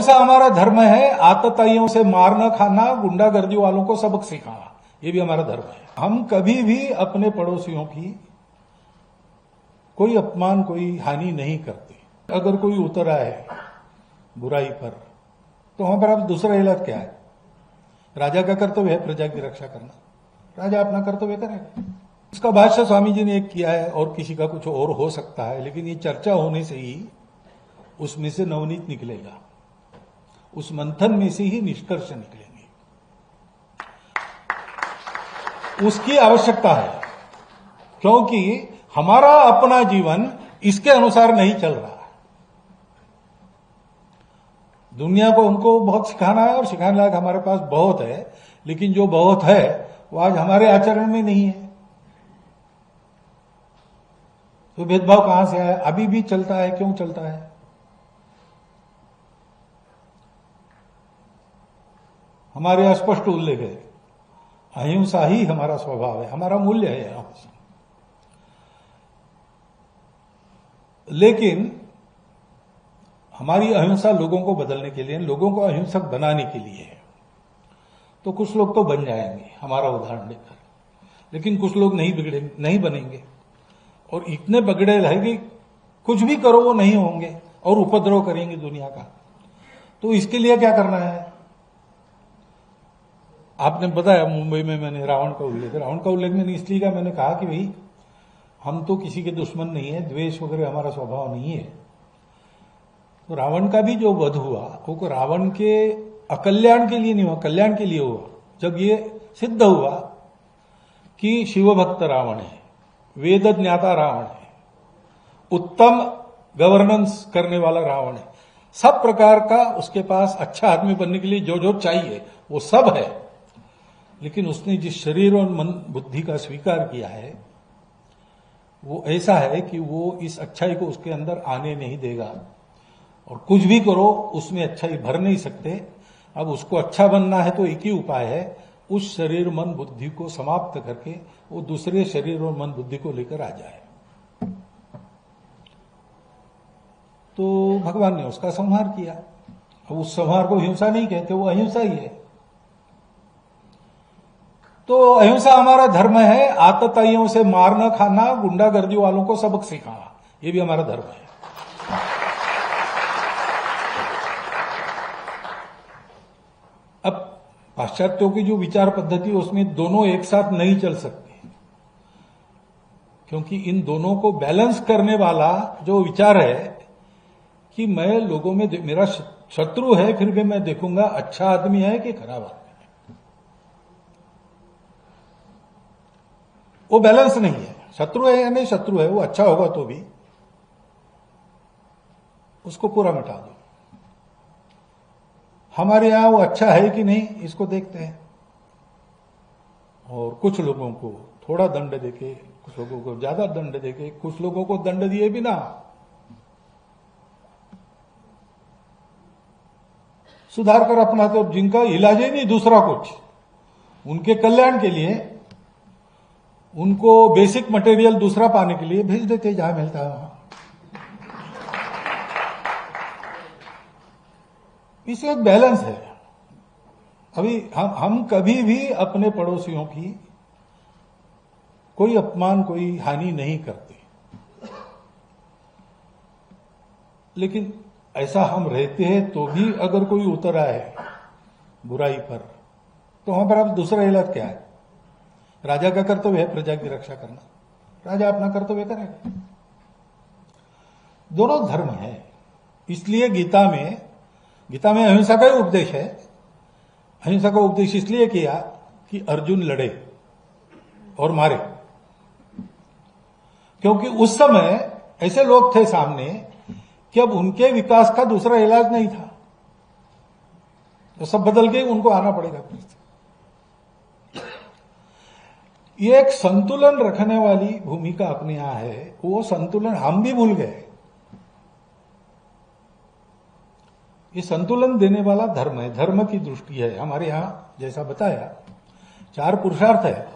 अहिंसा हमारा धर्म है। आतताइयों से मारना खाना, गुंडागर्दी वालों को सबक सिखाना, ये भी हमारा धर्म है। हम कभी भी अपने पड़ोसियों की कोई अपमान, कोई हानि नहीं करते। अगर कोई उतर आए बुराई पर, तो वहां पर अब दूसरा इलाज क्या है? राजा का कर्तव्य है प्रजा की रक्षा करना, राजा अपना कर्तव्य करेगा। इसका भाष्य स्वामी जी ने एक किया है, और किसी का कुछ और हो सकता है, लेकिन ये चर्चा होने से ही उसमें से नवनीत निकलेगा, उस मंथन में से ही निष्कर्ष निकलेंगे। उसकी आवश्यकता है, क्योंकि हमारा अपना जीवन इसके अनुसार नहीं चल रहा है। दुनिया को हमको बहुत सिखाना है, और सिखाने लायक हमारे पास बहुत है, लेकिन जो बहुत है वो आज हमारे आचरण में नहीं है। तो भेदभाव कहां से आया? अभी भी चलता है। क्यों चलता है? हमारे अस्पष्ट उल्लेख है, अहिंसा ही हमारा स्वभाव है, हमारा मूल्य है अहिंसा। लेकिन हमारी अहिंसा लोगों को बदलने के लिए, लोगों को अहिंसक बनाने के लिए है। तो कुछ लोग तो बन जाएंगे हमारा उदाहरण लेकर, लेकिन कुछ लोग नहीं बनेंगे, और इतने बगड़े रहेंगे, कुछ भी करो वो नहीं होंगे और उपद्रव करेंगे दुनिया का। तो इसके लिए क्या करना है? आपने बताया मुंबई में मैंने रावण का उल्लेख मैंने इसलिए का, मैंने कहा कि भाई हम तो किसी के दुश्मन नहीं है, द्वेष वगैरह हमारा स्वभाव नहीं है। तो रावण का भी जो वध हुआ वो रावण के अकल्याण के लिए नहीं हुआ, कल्याण के लिए हुआ। जब ये सिद्ध हुआ कि शिवभक्त रावण है, वेद ज्ञाता रावण है, उत्तम गवर्नेंस करने वाला रावण है, सब प्रकार का उसके पास अच्छा आदमी बनने के लिए जो जो चाहिए वो सब है, लेकिन उसने जिस शरीर और मन बुद्धि का स्वीकार किया है वो ऐसा है कि वो इस अच्छाई को उसके अंदर आने नहीं देगा, और कुछ भी करो उसमें अच्छाई भर नहीं सकते। अब उसको अच्छा बनना है तो एक ही उपाय है, उस शरीर मन बुद्धि को समाप्त करके वो दूसरे शरीर और मन बुद्धि को लेकर आ जाए। तो भगवान ने उसका संहार किया। अब उस संहार को हिंसा नहीं कहते, वो अहिंसा ही है। तो अहिंसा हमारा धर्म है। आतताइयों से मारना खाना, गुंडागर्दी वालों को सबक सिखाना, ये भी हमारा धर्म है। अब पाश्चात्यों की जो विचार पद्धति उसमें दोनों एक साथ नहीं चल सकते, क्योंकि इन दोनों को बैलेंस करने वाला जो विचार है कि मैं लोगों में, मेरा शत्रु है फिर भी मैं देखूंगा अच्छा आदमी है कि खराब आदमी है, वो बैलेंस नहीं है। शत्रु है या नहीं शत्रु है, वो अच्छा होगा तो भी उसको पूरा मिटा दो। हमारे यहां वो अच्छा है कि नहीं इसको देखते हैं, और कुछ लोगों को थोड़ा दंड देके, कुछ लोगों को ज्यादा दंड देके, कुछ लोगों को दंड दिए बिना सुधार कर अपना, तो जिनका इलाज ही नहीं दूसरा कुछ, उनके कल्याण के लिए उनको बेसिक मटेरियल दूसरा पाने के लिए भेज देते जहां मिलता है वहां। इसमें एक बैलेंस है। अभी हम कभी भी अपने पड़ोसियों की कोई अपमान, कोई हानि नहीं करते, लेकिन ऐसा हम रहते हैं तो भी अगर कोई उतर आए बुराई पर, तो वहां पर अब दूसरा इलाज क्या है? राजा का कर्तव्य है प्रजा की रक्षा करना, राजा अपना कर्तव्य करेगा। दोनों धर्म है। इसलिए गीता में अहिंसा का ही उपदेश है। अहिंसा का उपदेश इसलिए किया कि अर्जुन लड़े और मारे, क्योंकि उस समय ऐसे लोग थे सामने कि अब उनके विकास का दूसरा इलाज नहीं था, तो सब बदल के उनको आना पड़ेगा। ये एक संतुलन रखने वाली भूमिका अपने यहां है, वो संतुलन हम भी भूल गए। ये संतुलन देने वाला धर्म है, धर्म की दृष्टि है। हमारे यहां जैसा बताया 4 पुरुषार्थ है,